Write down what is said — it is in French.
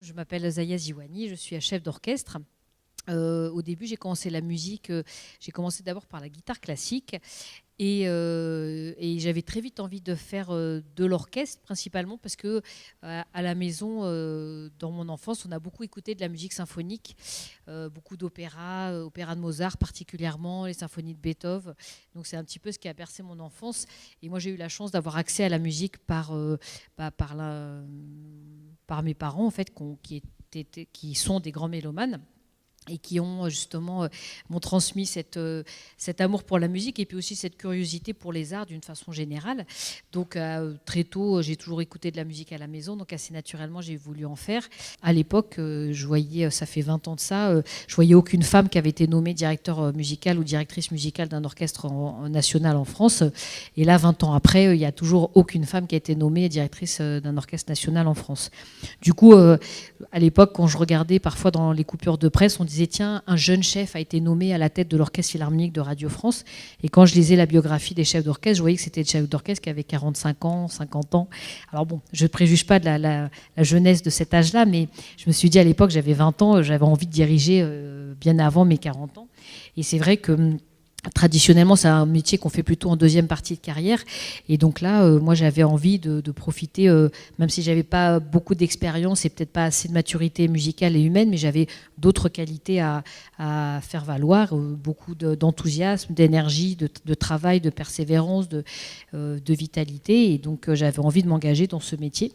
Je m'appelle Zaya Ziwani, je suis chef d'orchestre. Au début, j'ai commencé la musique, j'ai commencé d'abord par la guitare classique et j'avais très vite envie de faire de l'orchestre, principalement parce que à la maison, dans mon enfance, on a beaucoup écouté de la musique symphonique, beaucoup d'opéra, opéra de Mozart particulièrement, les symphonies de Beethoven. Donc c'est un petit peu ce qui a bercé mon enfance. Et moi, j'ai eu la chance d'avoir accès à la musique par mes parents, en fait, qui sont des grands mélomanes et qui ont justement m'ont transmis cet amour pour la musique et puis aussi cette curiosité pour les arts d'une façon générale. Donc très tôt, j'ai toujours écouté de la musique à la maison, donc assez naturellement, j'ai voulu en faire. À l'époque, je voyais, ça fait 20 ans de ça, je voyais aucune femme qui avait été nommée directeur musical ou directrice musicale d'un orchestre national en France. Et là, 20 ans après, il n'y a toujours aucune femme qui a été nommée directrice d'un orchestre national en France. Du coup, à l'époque, quand je regardais parfois dans les coupures de presse, on disait tiens, un jeune chef a été nommé à la tête de l'Orchestre Philharmonique de Radio France. Et quand je lisais la biographie des chefs d'orchestre, je voyais que c'était des chefs d'orchestre qui avaient 45 ans, 50 ans. Alors bon, je ne préjuge pas de la jeunesse de cet âge-là, mais je me suis dit à l'époque, j'avais 20 ans, j'avais envie de diriger bien avant mes 40 ans. Et c'est vrai que traditionnellement, c'est un métier qu'on fait plutôt en deuxième partie de carrière. Et donc là, moi, j'avais envie de profiter, même si j'avais pas beaucoup d'expérience et peut-être pas assez de maturité musicale et humaine, mais j'avais d'autres qualités à faire valoir, beaucoup d'enthousiasme, d'énergie, de travail, de persévérance, de vitalité. Et donc, j'avais envie de m'engager dans ce métier.